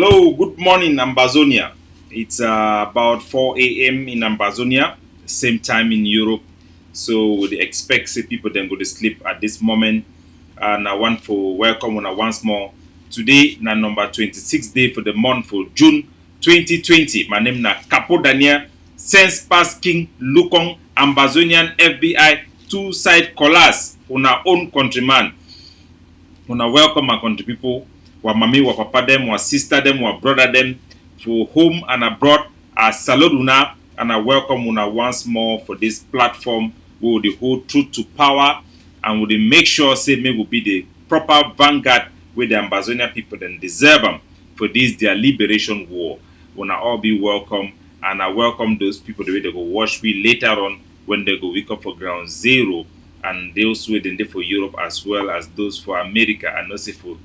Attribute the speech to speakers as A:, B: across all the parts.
A: Hello, good morning, Ambazonia. It's about 4 a.m. in Ambazonia, same time in Europe. So we expect say people then go to sleep at this moment. And I want to welcome una once more. Today na number 26th day for the month for June 2020. My name na Capo Daniel, Sense Pass King Lukong, Ambazonian FBI, two-side collars, una own countryman. Una welcome my country people, wa mami, wa papa them, wa sister them, wa brother them, for home and abroad. I salute una and I welcome una once more for this platform. We will hold truth to power and we will make sure say me will be the proper vanguard with the Ambazonia people then deserve them for this their liberation war. Una all be welcome and I welcome those people the way they go watch me later on when they go wake up for ground zero and those waiting there for Europe as well as those for America and also for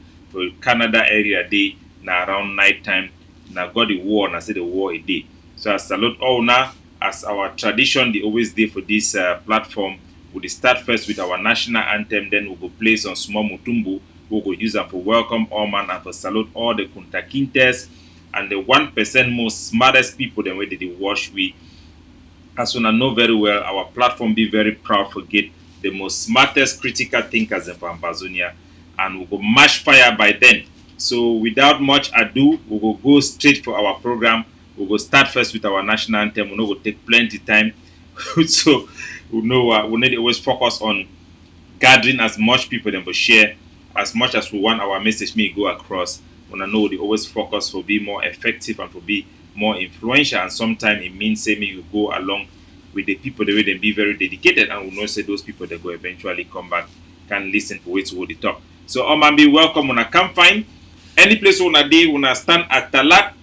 A: Canada area day na around night time na got the war and I say the war a day. So I salute all now as our tradition they always day for this platform. We'll start first with our national anthem, then we'll go play some small mutumbu. We'll go use them for welcome all man and for salute all the Kunta Kintes and the 1% most smartest people then where they watch we. As I know very well, our platform be very proud for get the most smartest critical thinkers in Ambazonia and we'll go mash fire by then. So without much ado, we will go straight for our program. We will start first with our national anthem. We know will take plenty time. So we know we need to always focus on gathering as much people and share as much as we want our message may go across. We know they always focus for be more effective and for be more influential and sometimes it means say me you go along with the people the way they be very dedicated and we know say those people that go eventually come back can listen for ways to hold the talk. So all man be welcome when I come find any place when I day when I stand at Talat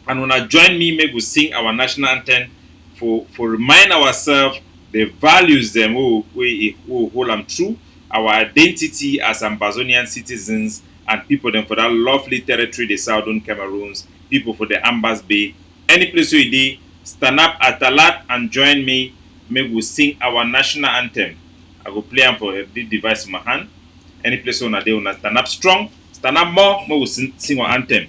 A: and when I join me make we sing our national anthem for remind ourselves the values them we hold them true, our identity as Ambazonian citizens and people them for that lovely territory the Southern Cameroons, people for the Ambas Bay, any place where you stand up at Talat and join me, make we sing our national anthem. I go play am for the device in my hand. Any place on a day when stand up strong, stand up more, we will sing our anthem.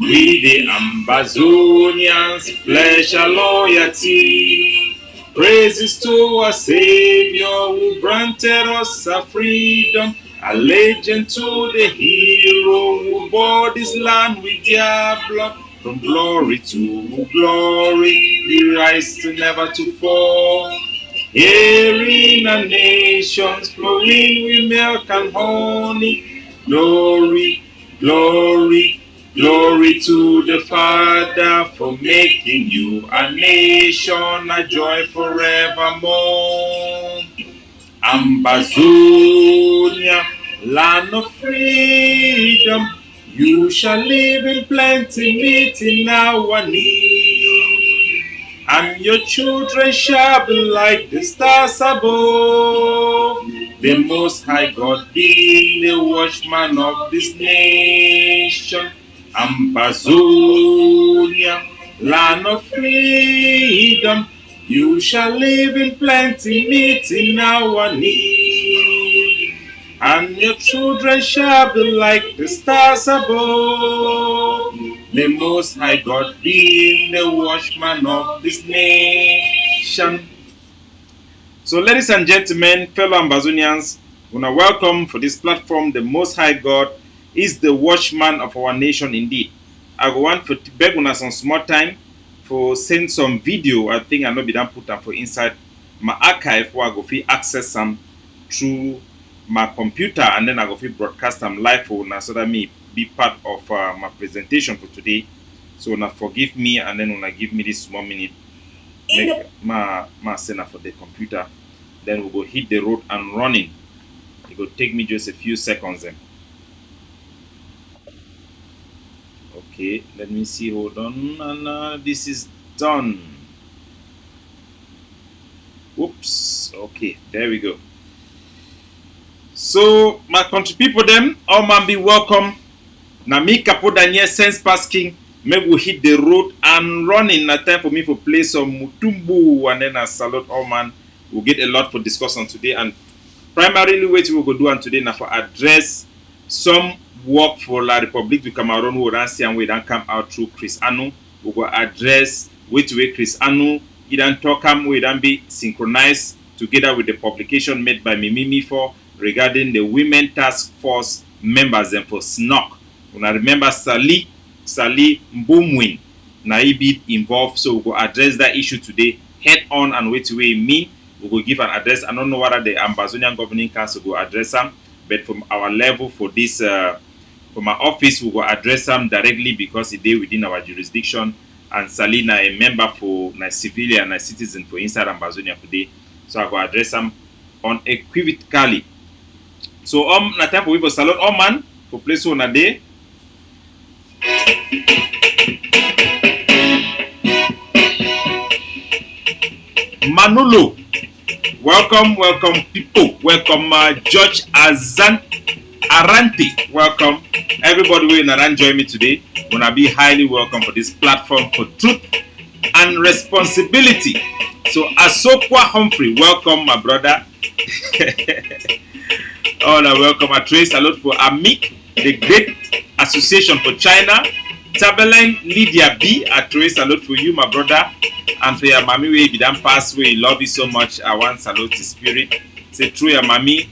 A: We the Ambazonians pledge our loyalty. Praises to our Savior who granted us our freedom. A legend to the hero who bought this land with their blood. From glory to glory, we rise to never to fall. Here in our nations, flowing with milk and honey. Glory, glory, glory to the Father for making you a nation, a joy forevermore. Ambazonia, land of freedom, you shall live in plenty, meeting our need. And your children shall be like the stars above. The Most High God being the watchman of this nation. Ambazonia, land of freedom, you shall live in plenty, meeting our need. And your children shall be like the stars above. The Most High God being the watchman of this nation. So ladies and gentlemen, fellow Ambazonians, we are welcome for this platform. The Most High God is the watchman of our nation indeed. I want to beg on some small time for send some video. I think I know be done put them for inside my archive where I go fit access them through my computer and then I go fit broadcast them live for now so that me be part of my presentation for today. So now forgive me and then when I give me this 1 minute make my sender for the computer. Then we'll go hit the road and running. It will take me just a few seconds then. Okay, let me see, hold on, and this is done. Oops, okay, there we go. So, my country people them, all man be welcome. Na me Capo Daniel Sense Pass King, make we hit the road and running. Na time for me to play some mutumbu and then I salute all man. We'll get a lot for discussion today and Primarily, what we go do and today now for address some work for La République du Cameroon who don't see and we don't come out through Chris Anu. We go address which way Chris Anu he don't talk we don't be synchronized together with the publication made by Mimimi for regarding the Women Task Force members and for SNOC. Una remember Sally Mbumwin na he be involved, so we go address that issue today head on and which way me. We will give an address. I don't know whether the Ambazonian Governing Council will address them, but from our level for this, from our office, we will address them directly because it is within our jurisdiction. And Salina, a member for a civilian and a citizen for inside Ambazonia today. So I will address them unequivocally. So na time for we will salute all man for place on a day. Manolo. Welcome people. Welcome George Arante. Welcome everybody who in join me today. Wanna be highly welcome for this platform for truth and responsibility. So Asokwa Humphrey, welcome my brother. Oh, no, welcome. A trace salute for Amik, the Great Association for China. Tabeline Lydia B, a trace salute for you, my brother. And for your mommy, we didn't pass away. Love you so much. I want salute the spirit. Say through your mommy,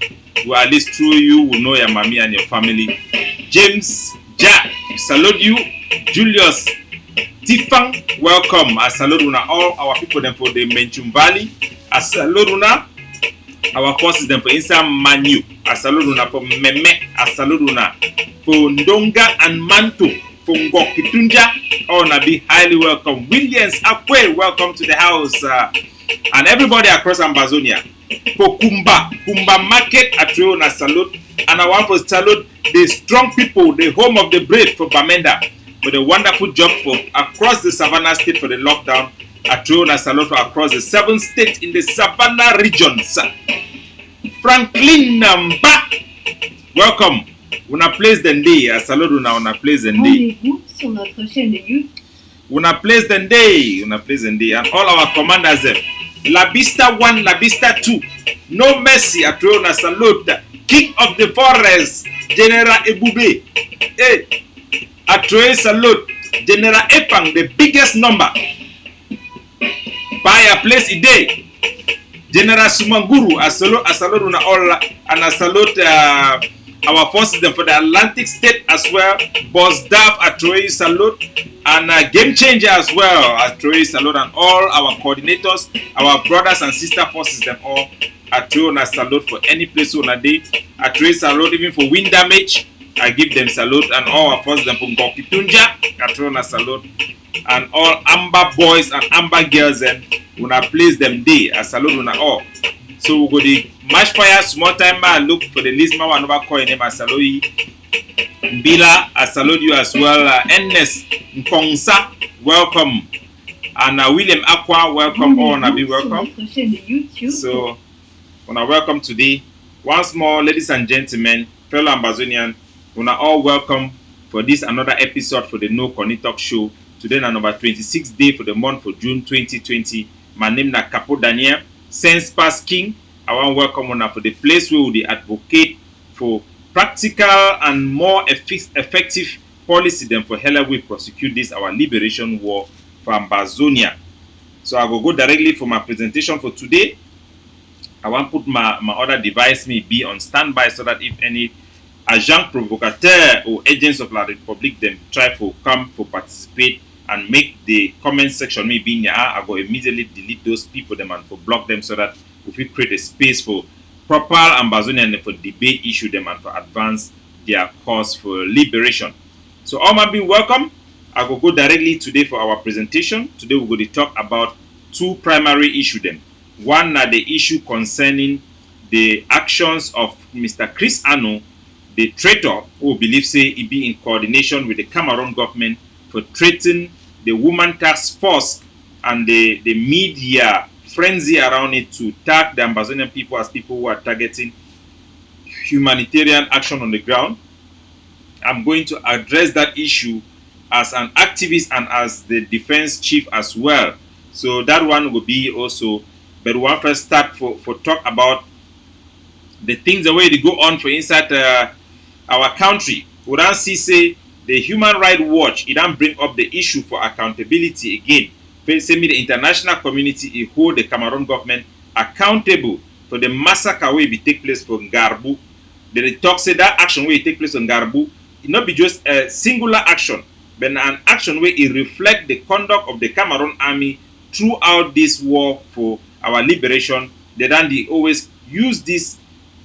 A: well, at least through you will know your mommy and your family. James Jack, salute you. Julius Tifang, welcome. I salute una all our people them for the Menchum Valley. I salute una our forces them for inside Manu. I salute una for Meme. I salute una for Ndonga and Manto. Fungo Kitunja, oh, na be highly welcome. Williams Akwe, welcome to the house. And everybody across Ambazonia. For Kumba Market, Atriona salute. And I want to salute the strong people, the home of the brave for Bamenda, for the wonderful job for across the Savannah state for the lockdown. Atriona salute for across the 7 states in the Savannah regions. Franklin Namba, welcome. Una place the day, I salute una place the day.
B: Sur notre chaîne de YouTube.
A: Una place the day, and all our commanders there. La Vista 1, La Vista 2. No mercy, I throw una salute. King of the forest, General Ebube. Hey, I throw a salute. General Epang, the biggest number. By a place a day. General Sumanguru, I salute una all, and I salute our forces them for the Atlantic State as well. Boss Dav Atroy salute and Game Changer as well. Atroy salute and all our coordinators, our brothers and sister forces them all. Atroy salute for any place on a day. Atroy salute even for wind damage. I give them salute and all our forces them from Gokitunja. Atroy salute and all Amber boys and Amber girls and una place them day. I salute una all. So we go the match fire small time. I look for the list. Man, another call name. I salute you. Bila, I salute you as well. Ernest Nkongsa, welcome. And William Aqua, welcome. All na be welcome. So, wanna welcome today. Once more, ladies and gentlemen, fellow Ambazonian, wanna all welcome for this another episode for the No Connie Talk Show. Today na number 26th day for the month for June 2020. My name na Capo Daniel. Sense Pass King, I want to welcome on for the place where we advocate for practical and more effective policy than for hell we prosecute this our liberation war for Ambazonia. So I will go directly for my presentation for today. I want to put my other device me be on standby so that if any agent provocateur or agents of La République them try to come for participate and make the comment section me being I go immediately delete those people them and for block them so that we will create a space for proper Ambazonian for debate issue them and for advance their cause for liberation. So all my being welcome. I will go directly today for our presentation. Today we're going to talk about two primary issues them. One are the issue concerning the actions of Mr. Chris Anu, the traitor who believes say he be in coordination with the Cameroon government for threatening the Women Task Force and the media frenzy around it to tag the Ambazonian people as people who are targeting humanitarian action on the ground. I'm going to address that issue as an activist and as the defense chief as well. So that one will be also, but we'll first start for talk about the things the way they go on for inside our country, we don't see say the Human Rights Watch, it don't bring up the issue for accountability again. Say me the international community, it hold the Cameroon government accountable for the massacre where it take place for Garbu. They talk say that action where it take place on Garbu, it not be just a singular action, but an action where it reflect the conduct of the Cameroon army throughout this war for our liberation. They always use these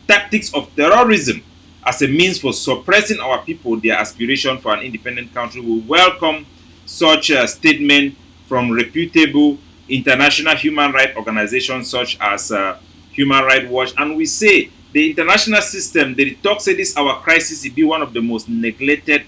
A: tactics of terrorism as a means for suppressing our people, their aspiration for an independent country. We welcome such a statement from reputable international human rights organizations such as Human Rights Watch, and we say the international system, they talk say this our crisis will be one of the most neglected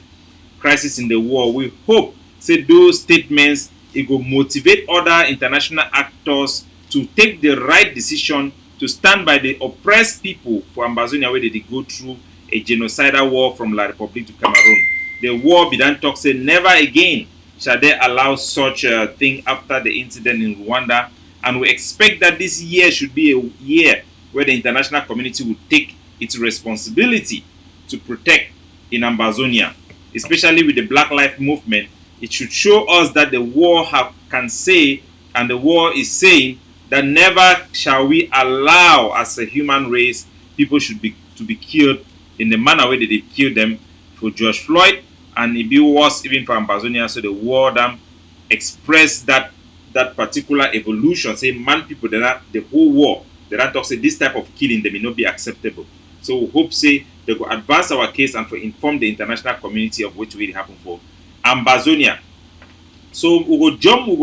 A: crisis in the world. We hope say those statements it will motivate other international actors to take the right decision to stand by the oppressed people for Ambazonia where they go through a genocidal war from La Republique du Cameroon. The war began talk say never again shall they allow such a thing after the incident in Rwanda, and we expect that this year should be a year where the international community will take its responsibility to protect in Ambazonia, especially with the Black Lives Movement. It should show us that the war can say, and the war is saying, that never shall we allow as a human race people should be to be killed in the manner where they killed them for George Floyd, and it be worse even for Ambazonia. So the war them express that particular evolution, say man people that the whole war they don't talk say this type of killing they may not be acceptable. So we hope say they will advance our case and for inform the international community of which will happen for Ambazonia. So we will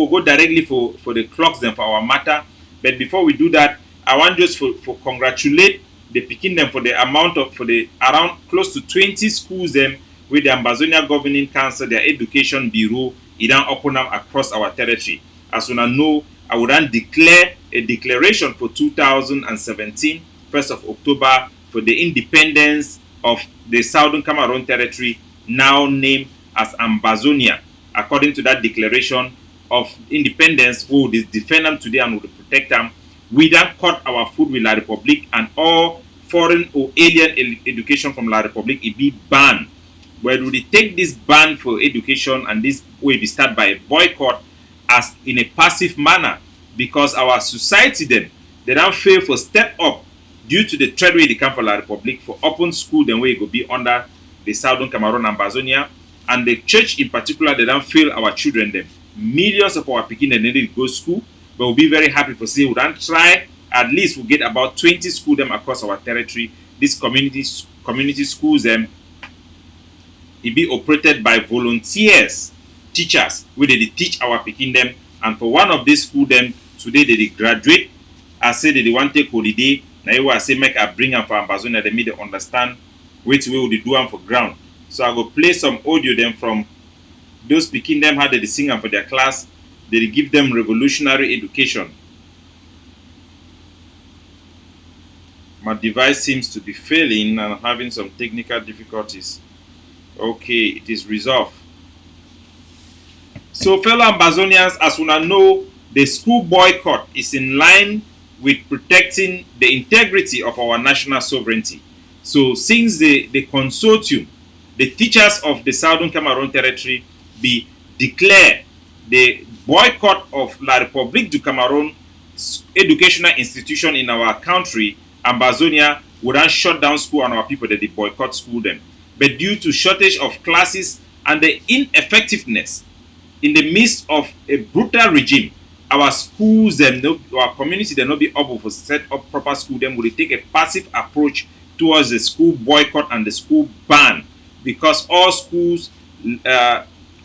A: go directly for the clocks then for our matter. But before we do that, I want just for congratulate the picking them for the amount of for the around close to 20 schools them with the Ambazonia Governing Council, their education bureau, it don't open up across our territory. As soon as I know, I would then declare a declaration for 2017, 1st of October, for the independence of the Southern Cameroon territory, now named as Ambazonia. According to that declaration of independence, we will defend them today and we will protect them. We then cut our food with La Republique, and all foreign or alien education from La Republique it be banned. But we will take this ban for education, and this will be started by a boycott as in a passive manner, because our society then they don't fail for step up due to the threat where they come from La Republique for open school then where it will be under the Southern Cameroon Ambazonia, and the church in particular they don't fail our children them. Millions of our Pekin they need to go to school, but we'll be very happy for saying we don't try at least we get about 20 schools them across our territory. These community schools them it be operated by volunteers, teachers where they teach our Pekin them, and for one of these schools them today they graduate. I say they want to take holiday. Now I say make I bring them for Ambazonia, they make them understand which way would they do them for ground. So I go play some audio them from those Pekin them how they sing them for their class. They give them revolutionary education. My device seems to be failing and having some technical difficulties. Okay, it is resolved. So fellow Ambazonians, as we know, the school boycott is in line with protecting the integrity of our national sovereignty. So since the consortium, the teachers of the Southern Cameroon territory be declare the boycott of La Republique du Cameroon educational institution in our country, Ambazonia would not shut down school and our people that they boycott school them. But due to shortage of classes and the ineffectiveness in the midst of a brutal regime, our schools and our community they not be able to set up proper school. Them will take a passive approach towards the school boycott and the school ban, because all schools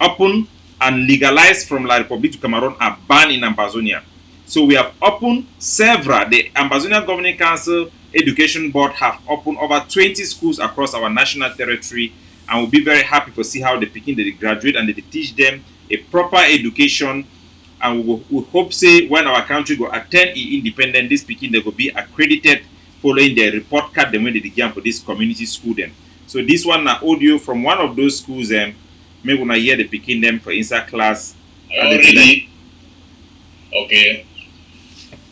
A: open and legalized from La Republique du Cameroon are banned in Ambazonia. So we have opened several. The Ambazonia Governing Council Education Board have opened over 20 schools across our national territory, and we'll be very happy to see how they begin they graduate and they teach them a proper education. And we hope say when our country go attend independent, this Pekin they will be accredited following the report card them when they began for this community school them. So this one na audio from one of those schools them. Maybe when I hear the Pekin them for inside class.
C: Ready? Okay.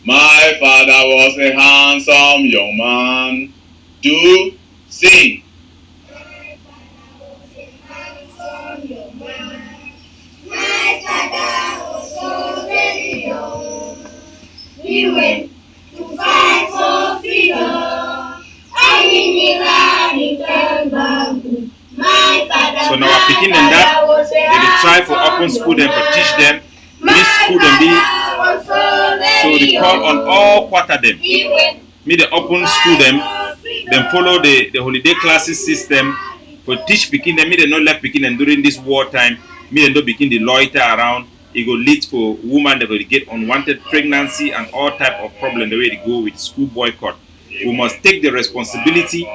C: My father was a handsome young man.
A: do, sing.
C: My father was so very young. He went to fight for freedom. And he never returned back. My father,
A: So now we're picking them that they try for open school them for teach them. This school them be so they call on all quarter them. Me the open school them follow the holiday classes system for teach picking them. Me they not left picking them during this war time. Me they don't begin the loiter around. It go lead for women that will get unwanted pregnancy and all type of problem the way they go with school boycott. We must take the responsibility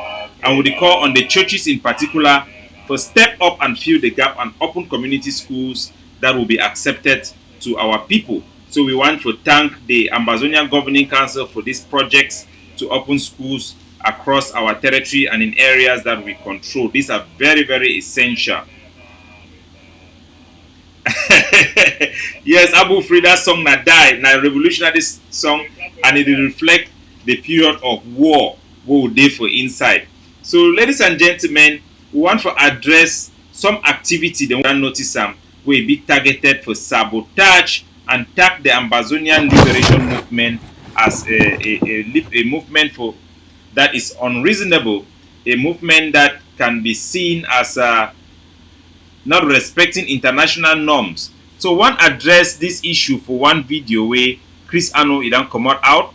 A: and we call on the churches in particular to step up and fill the gap and open community schools that will be accepted to our people. So we want to thank the Ambazonian Governing Council for these projects to open schools across our territory and in areas that we control. These are very, very essential. Yes, Abu Frida's song na die, na revolutionary song, and it will reflect the period of war we will for inside. So, ladies and gentlemen, we want to address some activity that we don't notice will be targeted for sabotage and tag the Ambazonian Liberation Movement as a movement for that is unreasonable, a movement that can be seen as not respecting international norms. So one address this issue for one video where Chris Ano it don't come out.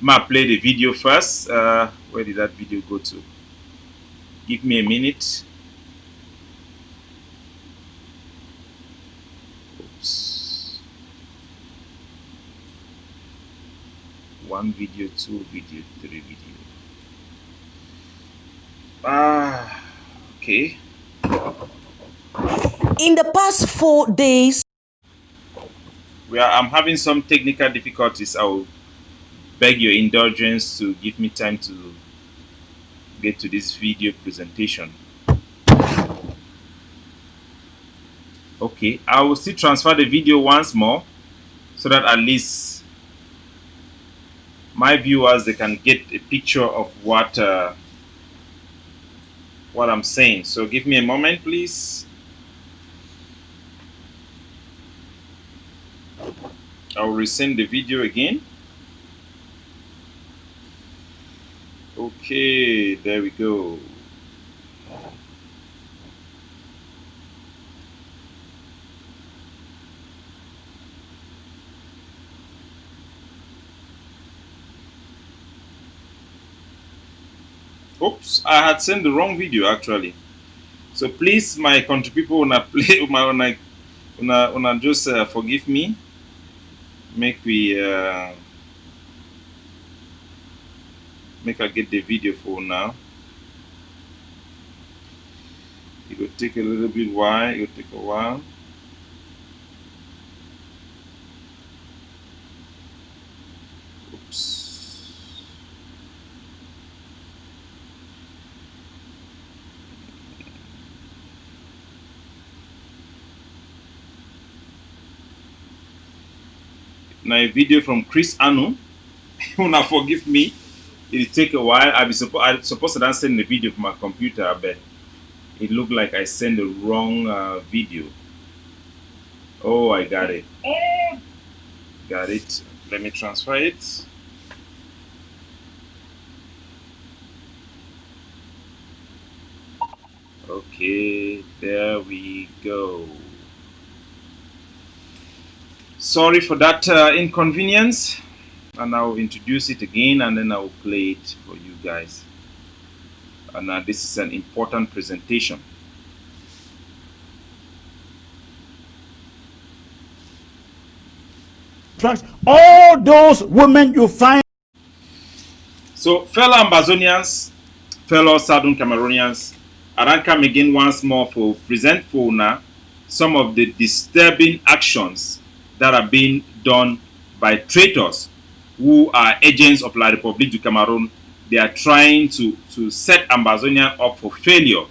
A: Ma play the video first. Where did that video go to? Give me a minute. Oops. One video, two video, three video. Okay.
D: In the past 4 days,
A: I'm having some technical difficulties. I will beg your indulgence to give me time to get to this video presentation. Okay, I will still transfer the video once more so that at least my viewers they can get a picture of what I'm saying. So give me a moment, please. I will resend the video again. Okay, there we go. Oops, I had sent the wrong video actually. So please, my country people, wanna play wanna just forgive me. Make I get the video for now. It will take a little bit while. It will take a while. Oops. Now a video from Chris Anu. Wanna forgive me. It'll take a while. I supposed to send the video from my computer, but it looked like I sent the wrong video. Oh, I got it. Got it. Let me transfer it. Okay, there we go. Sorry for that inconvenience. And I'll introduce it again and then I'll play it for you guys. And this is an important presentation.
E: All those women you find.
A: So, fellow Ambazonians, fellow Southern Cameroonians, I come again once more for present for now some of the disturbing actions that are being done by traitors who are agents of La République du Cameroon. They are trying to set Ambazonia up for failure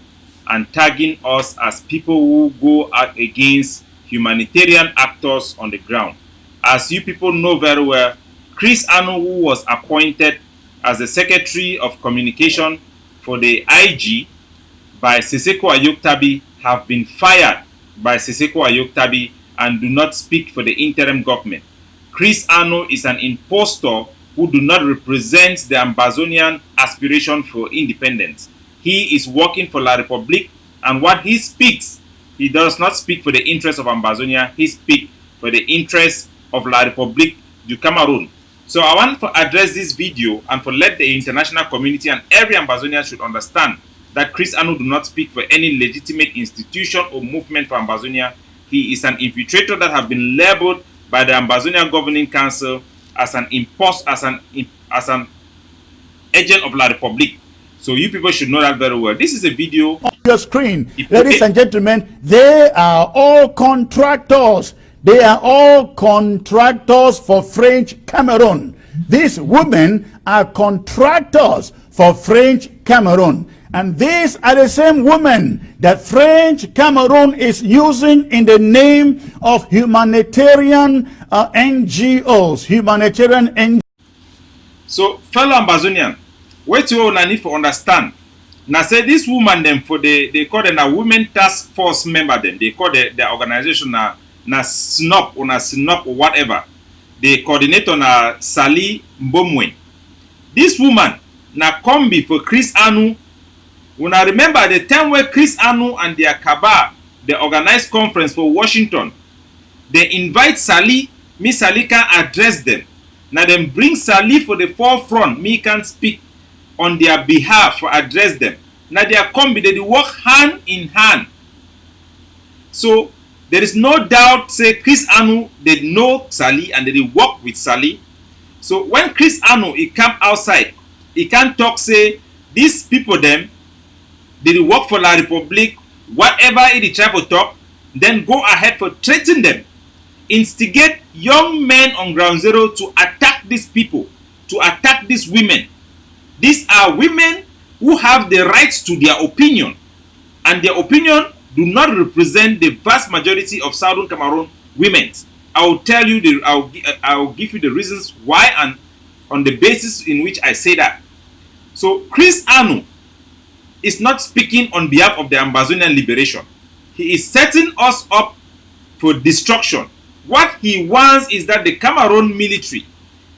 A: and tagging us as people who go out against humanitarian actors on the ground. As you people know very well, Chris Anu, who was appointed as the Secretary of Communication for the IG by Seseko Ayoktabi have been fired by Seseko Ayoktabi and do not speak for the interim government. Chris Anu is an impostor who do not represent the Ambazonian aspiration for independence. He is working for La Republique, and what he speaks, he does not speak for the interest of Ambazonia, he speaks for the interest of La Republique du Cameroon. So I want to address this video and to let the international community and every Ambazonian should understand that Chris Anu do not speak for any legitimate institution or movement for Ambazonia. He is an infiltrator that have been labeled by the Ambazonia Governing Council as an agent of La Republique. So you people should know that very well. This is a video
E: on your screen. Ladies and gentlemen, they are all contractors. They are all contractors for French Cameroon. These women are contractors for French Cameroon. And these are the same women that French Cameroon is using in the name of humanitarian NGOs, humanitarian NGOs.
A: So, fellow Ambazonian, what you all need to understand. Now, say this woman, them for they call them a women task force member. Them they call the organization na SNOP or na SNOP or whatever. They coordinate on a Sally Mbomwe. This woman na combi for Chris Anu. When I remember the time where Chris Anu and their cabal, they organized conference for Washington, they invite Sally, Miss Sally can address them. Now them bring Sally for the forefront, me can speak on their behalf for address them. Now they are combi, they work hand in hand. So there is no doubt, say Chris Anu, they know Sally and they work with Sally. So when Chris Anu, he come outside, he can talk, say, these people them, they work for La Republique, whatever he try to talk, then go ahead for threaten them. Instigate young men on ground zero to attack these people, to attack these women. These are women who have the rights to their opinion, and their opinion do not represent the vast majority of Southern Cameroon women. I will tell you, I will give you the reasons why and on the basis in which I say that. So Chris Anu is not speaking on behalf of the Ambazonian liberation. He is setting us up for destruction. What he wants is that the Cameroon military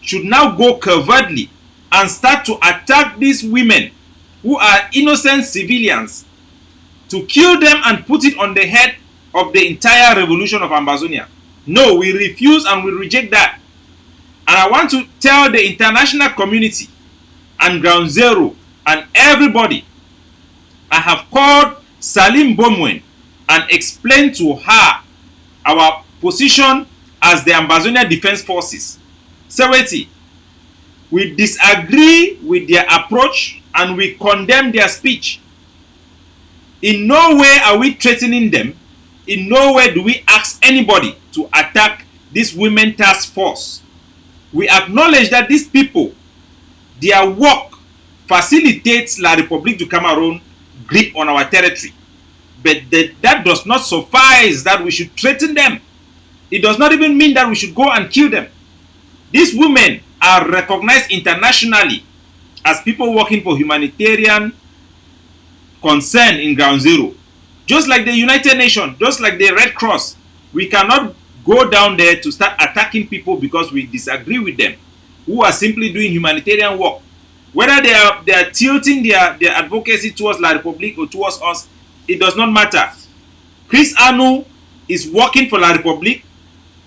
A: should now go covertly and start to attack these women who are innocent civilians, to kill them and put it on the head of the entire revolution of Ambazonia. No, we refuse and we reject that. And I want to tell the international community and Ground Zero and everybody, I have called Salim Bomwen and explained to her our position as the Ambazonia Defense Forces. Seweti, we disagree with their approach and we condemn their speech. In no way are we threatening them. In no way do we ask anybody to attack this women task force. We acknowledge that these people, their work facilitates La Republique du Cameroon grip on our territory. But that does not suffice that we should threaten them. It does not even mean that we should go and kill them. These women are recognized internationally as people working for humanitarian concern in Ground Zero. Just like the United Nations, just like the Red Cross, we cannot go down there to start attacking people because we disagree with them, who are simply doing humanitarian work. Whether they are tilting their advocacy towards La Republique or towards us, it does not matter. Chris Anu is working for La Republique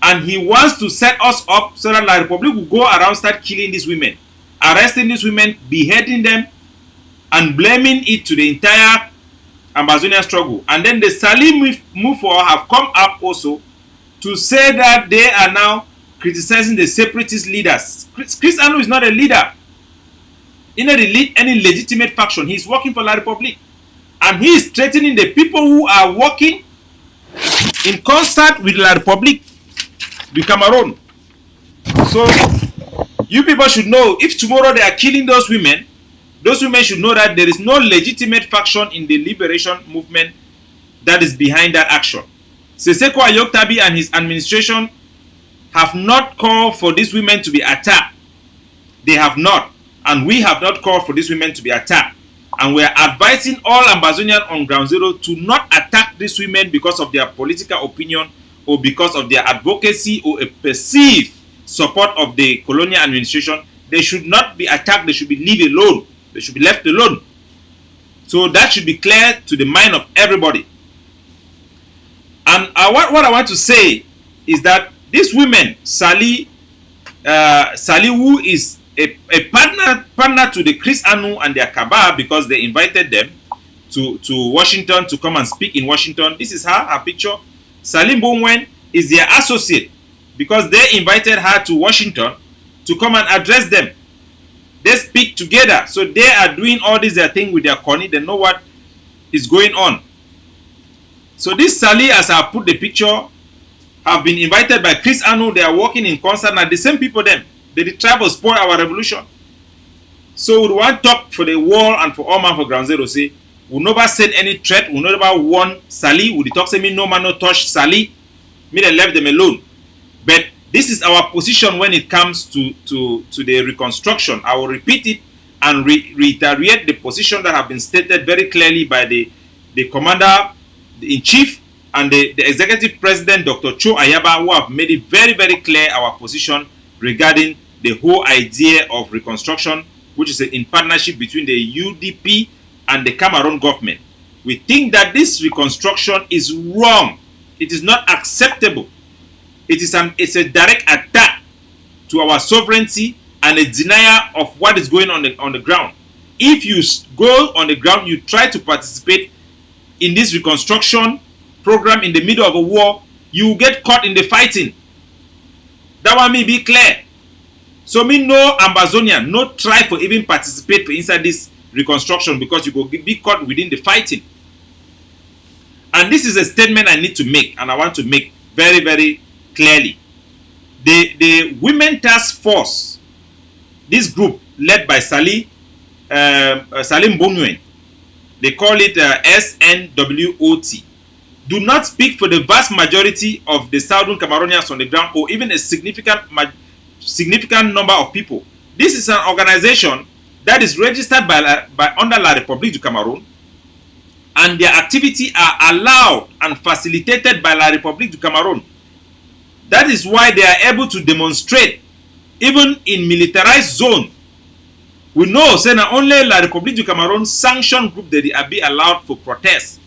A: and he wants to set us up so that La Republique will go around start killing these women, arresting these women, beheading them, and blaming it to the entire Ambazonian struggle. And then the Salim move forward have come up also to say that they are now criticizing the separatist leaders. Chris Anu is not a leader. He not lead any legitimate faction. He is working for La Republique. And he is threatening the people who are working in concert with La Republique du Cameroon. So, you people should know, if tomorrow they are killing those women should know that there is no legitimate faction in the liberation movement that is behind that action. Seseko Ayoktabi and his administration have not called for these women to be attacked. They have not. And we have not called for these women to be attacked. And we are advising all Ambazonians on Ground Zero to not attack these women because of their political opinion or because of their advocacy or a perceived support of the colonial administration. They should not be attacked. They should be left alone. They should be left alone. So that should be clear to the mind of everybody. And what I want to say is that these women, Sally, who is a partner to the Chris Anu and their cabal, because they invited them to Washington to come and speak in Washington. This is her picture. Sally Mbonwen is their associate because they invited her to Washington to come and address them. They speak together. So they are doing all this their thing with their connie. They know what is going on. So this Sally, as I put the picture, have been invited by Chris Anu. They are working in concert. Now the same people them. They try to spoil our revolution. So we want to talk for the world and for all man for Ground Zero. Say, we never send any threat. We never warn Sally. We talk say me no man no touch Sally. Me they left them alone. But this is our position when it comes to the reconstruction. I will repeat it and reiterate the position that have been stated very clearly by the commander-in-chief and the executive president, Dr. Cho Ayaba, who have made it very, very clear our position regarding the whole idea of reconstruction, which is in partnership between the UDP and the Cameroon government. We think that this reconstruction is wrong. It is not acceptable. It's a direct attack to our sovereignty and a denial of what is going on the ground. If you go on the ground, you try to participate in this reconstruction program in the middle of a war, you will get caught in the fighting. That one may be clear. So me no Ambazonian, no try for even participate for inside this reconstruction because you will be caught within the fighting. And this is a statement I need to make, and I want to make very, very clearly. The Women Task Force, this group led by Salim Mbonwen, they call it SNWOT, do not speak for the vast majority of the Southern Cameroonians on the ground or even a significant number of people. This is an organization that is registered by under La République du Cameroon, and their activity are allowed and facilitated by La République du Cameroon. That is why they are able to demonstrate even in militarized zone. We know say not only La République du Cameroon sanctioned group that they are be allowed for protest.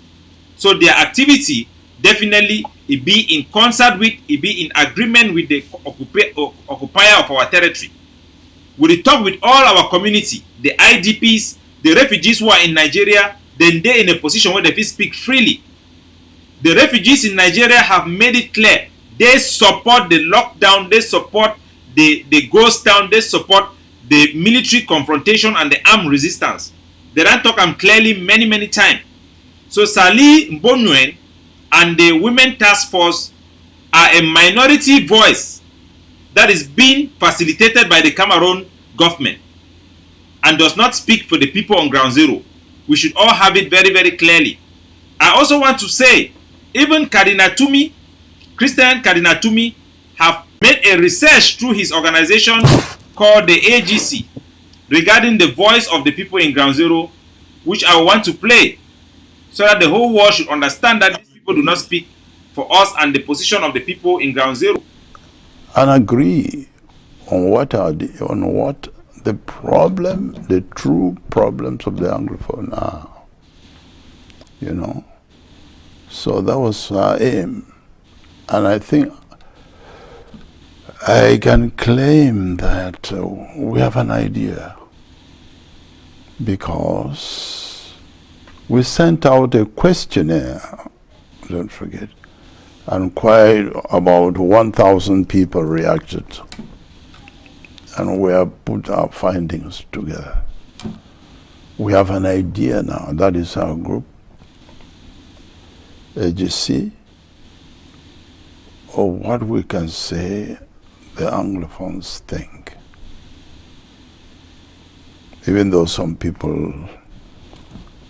A: So their activity definitely it be in concert with, it be in agreement with the occupier of our territory. We talk with all our community, the IDPs, the refugees who are in Nigeria, then they're in a position where they can speak freely. The refugees in Nigeria have made it clear. They support the lockdown, they support the ghost town, they support the military confrontation and the armed resistance. They don't talk them clearly many times. So Sally Mbonwen and the Women Task Force are a minority voice that is being facilitated by the Cameroon government and does not speak for the people on Ground Zero. We should all have it very, very clearly. I also want to say, even Cardinal Tumi, Christian Cardinal Tumi, have made a research through his organization called the AGC regarding the voice of the people in Ground Zero, which I want to play so that the whole world should understand that these people do not speak for us and the position of the people in Ground Zero.
E: And agree on what the problem, the true problems of the Anglophone are. You know, so that was our aim, and I think I can claim that we have an idea because we sent out a questionnaire, don't forget, and quite about 1,000 people reacted, and we have put our findings together. We have an idea now, that is our group, AGC, of what we can say the Anglophones think. Even though some people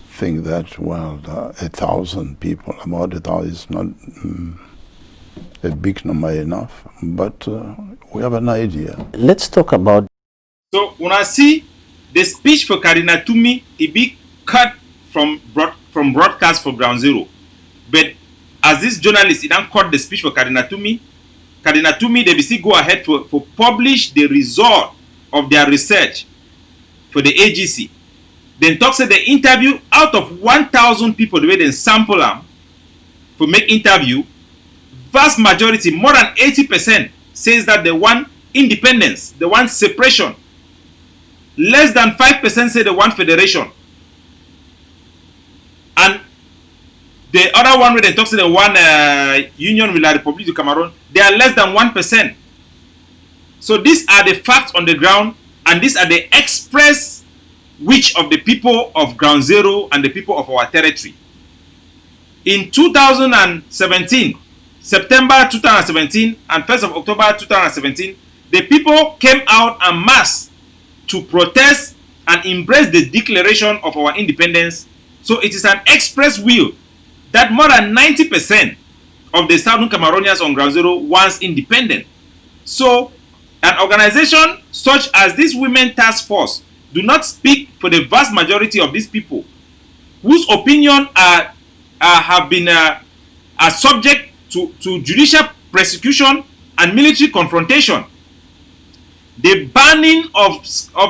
E: think that, well, 1,000 people, about 1,000 is not a big number enough, but we have an idea.
D: Let's talk about.
A: So when I see the speech for Cardinal Tumi it be cut from broadcast for Ground Zero. But as this journalist, he don't cut the speech for Cardinal Tumi. Cardinal Tumi, they still go ahead for publish the result of their research for the AGC. Then talk say the interview out of 1,000 people the way they sample them for make interview, vast majority, more than 80% says that they want independence, they want separation. Less than 5% say they want federation. And the other one where they talk say they want union with la République du Cameroon, they are less than 1%. So these are the facts on the ground, and these are the express wish of the people of Ground Zero and the people of our territory. In 2017, September 2017 and 1st of October 2017, the people came out en masse to protest and embrace the declaration of our independence. So it is an express will that more than 90% of the Southern Cameroonians on Ground Zero wants independent. So an organization such as this Women Task Force do not speak for the vast majority of these people whose opinion have been subject to judicial persecution and military confrontation. The banning of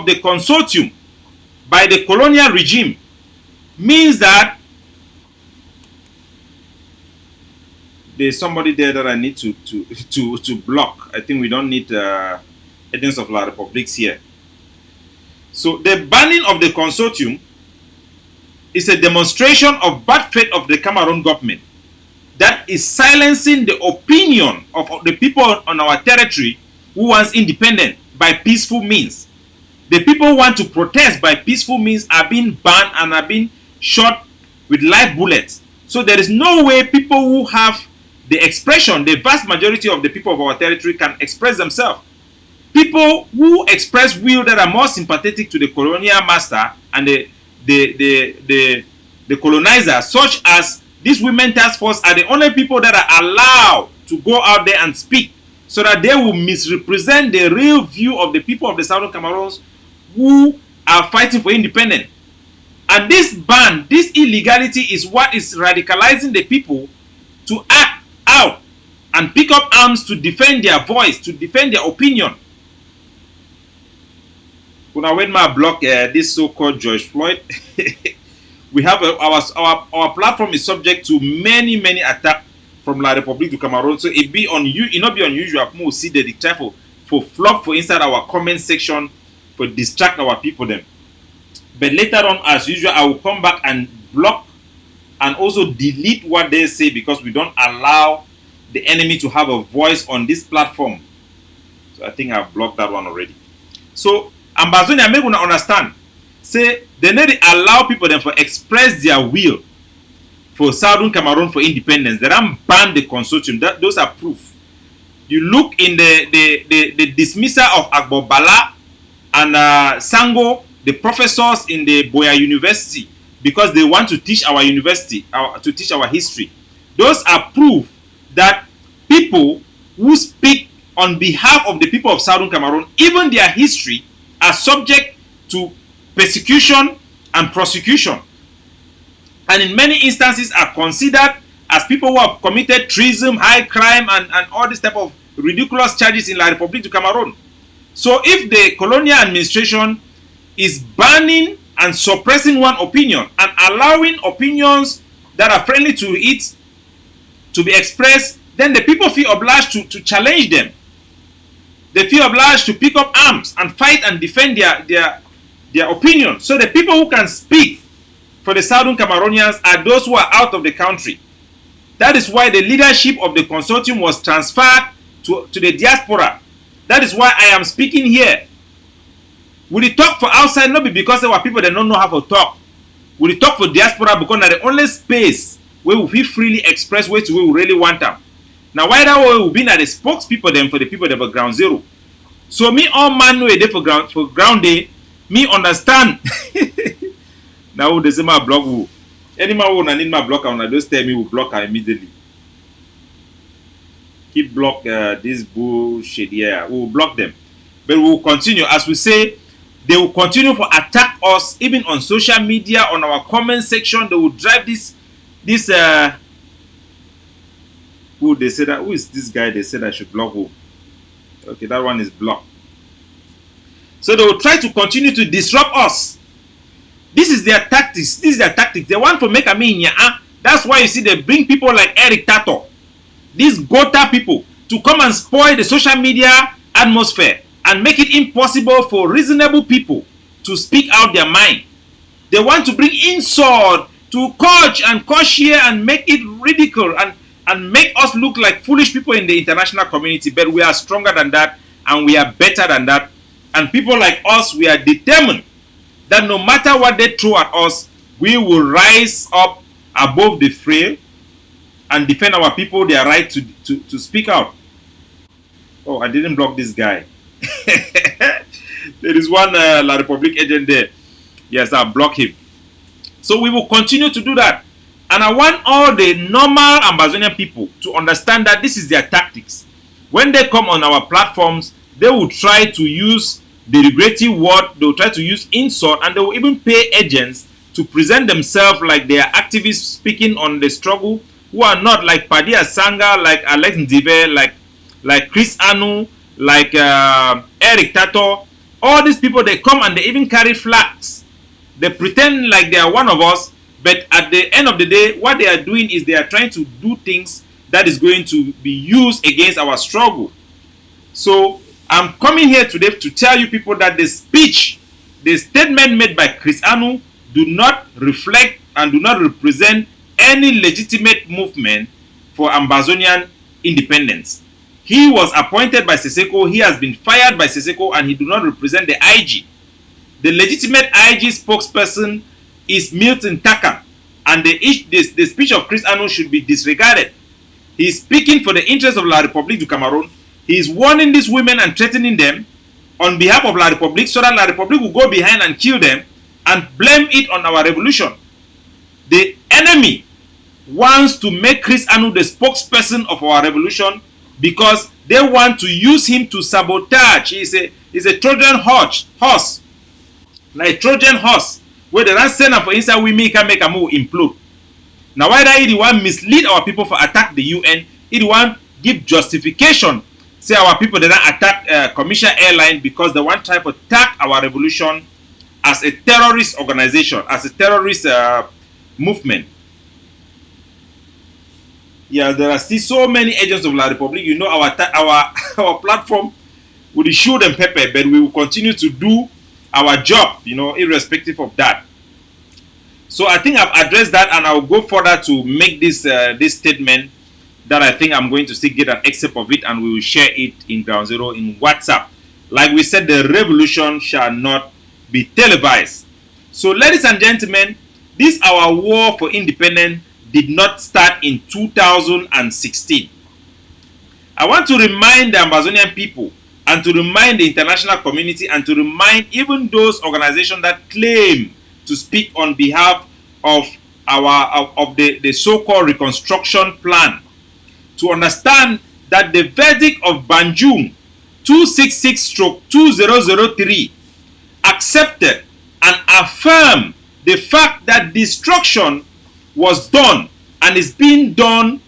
A: the consortium by the colonial regime means that there's somebody there that I need to block. I think we don't need agents of La République here. So the banning of the consortium is a demonstration of bad faith of the Cameroon government that is silencing the opinion of the people on our territory who wants independence by peaceful means. The people who want to protest by peaceful means are being banned and are being shot with live bullets. So there is no way people who have the expression, the vast majority of the people of our territory can express themselves. People who express will that are more sympathetic to the colonial master and the colonizer, such as these Women Task Force, are the only people that are allowed to go out there and speak, so that they will misrepresent the real view of the people of the Southern Cameroons who are fighting for independence. And this ban, this illegality is what is radicalizing the people to act out and pick up arms to defend their voice, to defend their opinion. When I block this so-called George Floyd, we have our platform is subject to many attacks from La République du Cameroon. So it not be unusual for we see the dictator for flop for inside our comment section for distract our people them. But later on, as usual, I will come back and block and also delete what they say, because we don't allow the enemy to have a voice on this platform. So I think I've blocked that one already. So Ambazonia, make una understand. Say they need to allow people them for express their will for Southern Cameroon for independence. They don't ban the consortium. Those are proof. You look in the dismissal of Agbo Bala and Sango, the professors in the Boya University, because they want to teach our university, to teach our history. Those are proof that people who speak on behalf of the people of Southern Cameroon, even their history, are subject to persecution and prosecution, and in many instances are considered as people who have committed treason, high crime, and all this type of ridiculous charges in La République du Cameroon. So if the colonial administration is banning and suppressing one opinion and allowing opinions that are friendly to it to be expressed, then the people feel obliged to challenge them. They feel obliged to pick up arms and fight and defend their opinion. So the people who can speak for the Southern Cameroonians are those who are out of the country. That is why the leadership of the consortium was transferred to the diaspora. That is why I am speaking here. We talk for outside, not because there were people that don't know how to talk. We talk for diaspora because that's the only space where we freely express where we really want them. Now, why that way we been at the spokespeople them for the people that were Ground Zero. So me all man know a day for ground day, me understand. Now they say my block who. Any man who need my block, and I just tell me will block her immediately. Keep block this bullshit here. We will block them. But we will continue. As we say, They will continue to attack us, even on social media, on our comment section. They will drive this who they said that, who is this guy they said I should block who? Okay, that one is blocked. So they will try to continue to disrupt us. This is their tactics. This is their tactics. They want to make a mean. That's why you see they bring people like Eric Tato, these Gota people, to come and spoil the social media atmosphere and make it impossible for reasonable people to speak out their mind. They want to bring insult to coach and here and make it ridicule and make us look like foolish people in the international community. But we are stronger than that and we are better than that. And people like us, we are determined that no matter what they throw at us, we will rise up above the fray and defend our people their right to speak out. Oh, I didn't block this guy. There is one La Republique agent there. Yes, I'll block him. So we will continue to do that. And I want all the normal Ambazonian people to understand that this is their tactics. When they come on our platforms, they will try to use derogatory word, they will try to use insult, and they will even pay agents to present themselves like they are activists speaking on the struggle, who are not, like Padi Asanga, like Alex Ndive, like Chris Anu, like Eric Tato. All these people, they come and they even carry flags. They pretend like they are one of us, but at the end of the day, what they are doing is they are trying to do things that is going to be used against our struggle. So I'm coming here today to tell you people that the speech, the statement made by Chris Anu do not reflect and do not represent any legitimate movement for Ambazonian independence. He was appointed by Seseko, he has been fired by Seseko, and he do not represent the IG. The legitimate IG spokesperson is Milton Takan, and the speech of Chris Anu should be disregarded. He is speaking for the interest of La République du Cameroon. He is warning these women and threatening them on behalf of La République, so that La République will go behind and kill them and blame it on our revolution. The enemy wants to make Chris Anu the spokesperson of our revolution because they want to use him to sabotage. He's a Trojan horse, like Trojan horse, where they don't send him for inside we can make a move implode. Now whether he want mislead our people for attack the UN, he want give justification, say our people they don't attack commercial airline because they want try to attack our revolution as a terrorist organization, as a terrorist movement. Yeah, there are still so many agents of La République. You know, our platform will show them pepper, but we will continue to do our job, you know, irrespective of that. So I think I've addressed that, and I'll go further to make this this statement that I think I'm going to still get an excerpt of it, and we will share it in Ground Zero in WhatsApp. Like we said, the revolution shall not be televised. So, ladies and gentlemen, this our war for independence did not start in 2016. I want to remind the Ambazonian people and to remind the international community and to remind even those organizations that claim to speak on behalf of the so-called reconstruction plan to understand that the verdict of Banjul 266/2003 accepted and affirmed the fact that destruction was done and is being done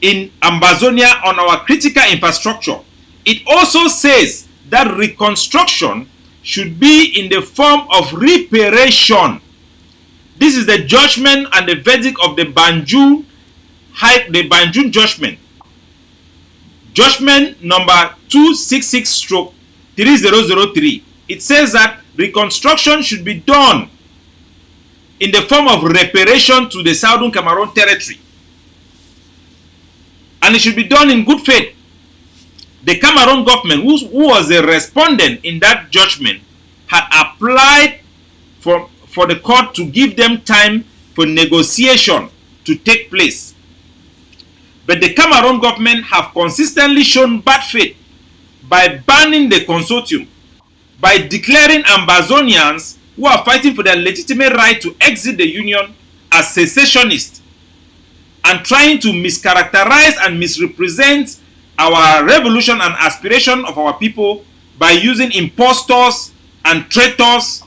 A: in Ambazonia on our critical infrastructure. It also says that reconstruction should be in the form of reparation. This is the judgment and the verdict of the Banjul judgment. Judgment number 266/3003. It says that reconstruction should be done in the form of reparation to the Southern Cameroon territory. And it should be done in good faith. The Cameroon government, who was a respondent in that judgment, had applied for the court to give them time for negotiation to take place. But the Cameroon government have consistently shown bad faith by banning the consortium, by declaring Ambazonians who are fighting for their legitimate right to exit the union as secessionists, and trying to mischaracterize and misrepresent our revolution and aspiration of our people by using impostors and traitors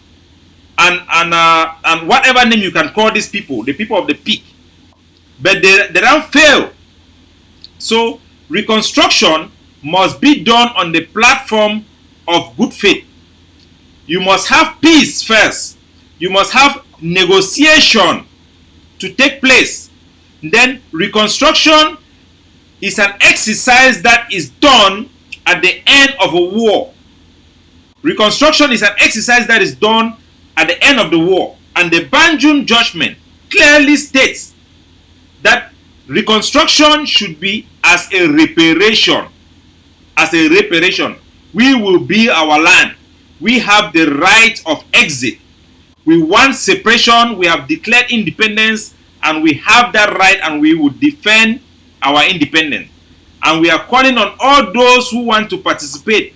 A: and whatever name you can call these people, the people of the peak. But they don't fail. So reconstruction must be done on the platform of good faith. You must have peace first. You must have negotiation to take place. Then reconstruction is an exercise that is done at the end of a war. Reconstruction is an exercise that is done at the end of the war. And the Banjul judgment clearly states that reconstruction should be as a reparation. As a reparation. We will build our land. We have the right of exit. We want separation. We have declared independence, and we have that right, and we will defend our independence. And we are calling on all those who want to participate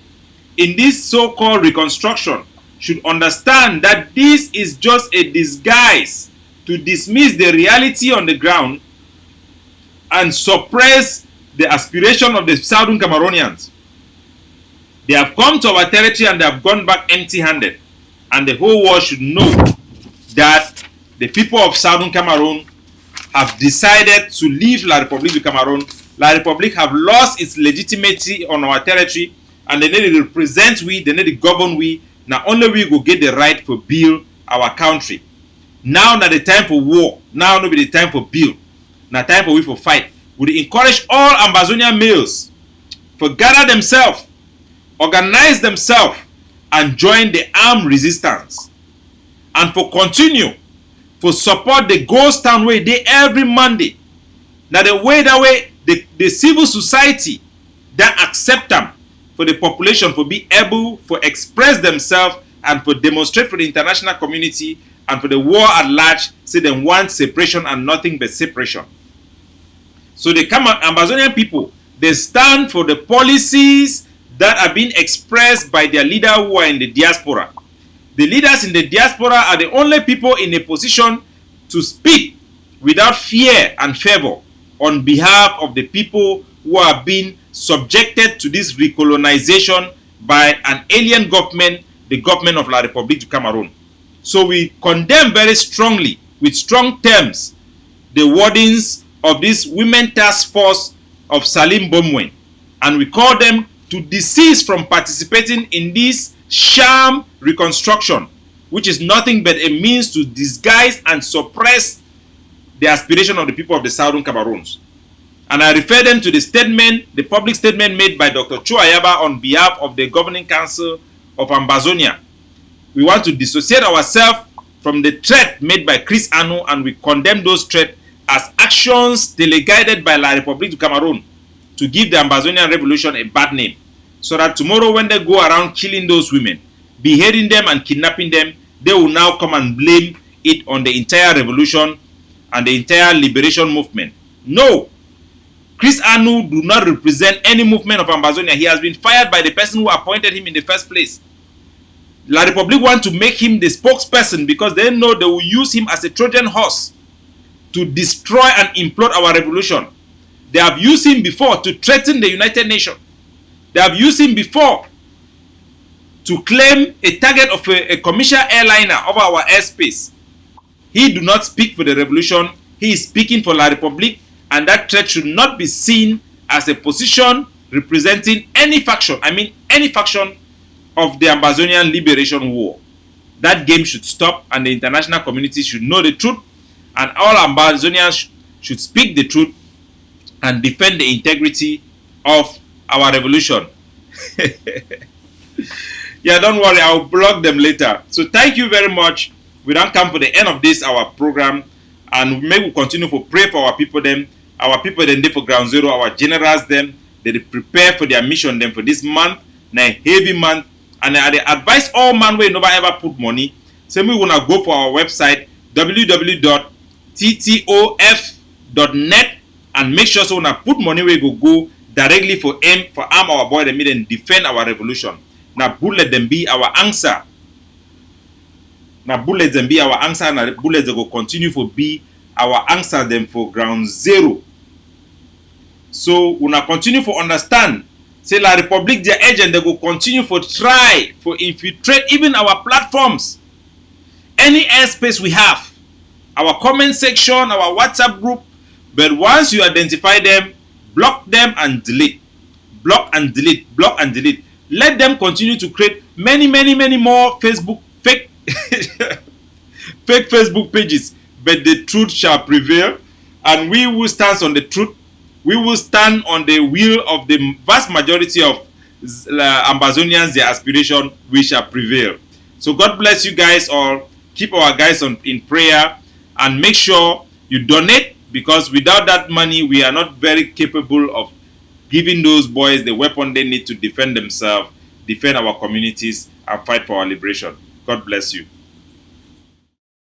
A: in this so-called reconstruction should understand that this is just a disguise to dismiss the reality on the ground and suppress the aspiration of the Southern Cameroonians. They have come to our territory and they have gone back empty-handed. And the whole world should know that the people of Southern Cameroon have decided to leave La République du Cameroon. La République have lost its legitimacy on our territory, and they need to represent we, they need to govern we. Now only we will get the right to build our country. Now not the time for war. Now not be the time for build. Now time for we for fight. We encourage all Ambazonian males to gather themselves, organize themselves, and join the armed resistance. And for continue for support the Ghost Town Way Day every Monday. Now the way that way the civil society that accept them for the population for be able to express themselves and for demonstrate for the international community and for the world at large, say they want separation and nothing but separation. So the Ambazonian people, they stand for the policies that are being expressed by their leader who are in the diaspora. The leaders in the diaspora are the only people in a position to speak without fear and favor on behalf of the people who are being subjected to this recolonization by an alien government, the government of La République du Cameroon. So we condemn very strongly, with strong terms, the wordings of this Women Task Force of Salim Bomwen, and we call them to desist from participating in this sham reconstruction, which is nothing but a means to disguise and suppress the aspiration of the people of the Southern Cameroons. And I refer them to the statement, the public statement made by Dr. Cho Ayaba on behalf of the Governing Council of Ambazonia. We want to dissociate ourselves from the threat made by Chris Anu, and we condemn those threats as actions delegated by La République du Cameroon to give the Ambazonian revolution a bad name, so that tomorrow when they go around killing those women, beheading them and kidnapping them, they will now come and blame it on the entire revolution and the entire liberation movement. No! Chris Anu do not represent any movement of Ambazonia. He has been fired by the person who appointed him in the first place. La République want to make him the spokesperson because they know they will use him as a Trojan horse to destroy and implode our revolution. They have used him before to threaten the United Nations. They have used him before to claim a target of a commercial airliner over our airspace. He do not speak for the revolution. He is speaking for La République, and that threat should not be seen as a position representing any faction. I mean any faction of the Ambazonian Liberation War. That game should stop, and the international community should know the truth, and all Ambazonians should speak the truth and defend the integrity of our revolution. Yeah, don't worry, I'll blog them later. So thank you very much. We don't come to the end of this our program, and maybe we'll continue to pray for our people them. Our people then for ground zero, our generals them, they prepare for their mission them for this month, now heavy month. And I advise all man where nobody ever put money. So we wanna go for our website www.ttof.net and make sure so when I put money we go directly for arm our boy and then defend our revolution. Now bullet them be our answer. Now bullets them be our answer, and bullets they go continue for be our answer them for ground zero. So we continue to understand say La Republique, their agent, they go continue for try for infiltrate even our platforms. Any airspace we have, our comment section, our WhatsApp group. But once you identify them, block them and delete. Block and delete. Block and delete. Let them continue to create many more Facebook fake fake Facebook pages. But the truth shall prevail, and we will stand on the truth. We will stand on the will of the vast majority of Ambazonians, their aspiration. We shall prevail. So God bless you guys all. Keep our guys in prayer, and make sure you donate, because without that money, we are not very capable of giving those boys the weapon they need to defend themselves, defend our communities, and fight for our liberation. God bless you.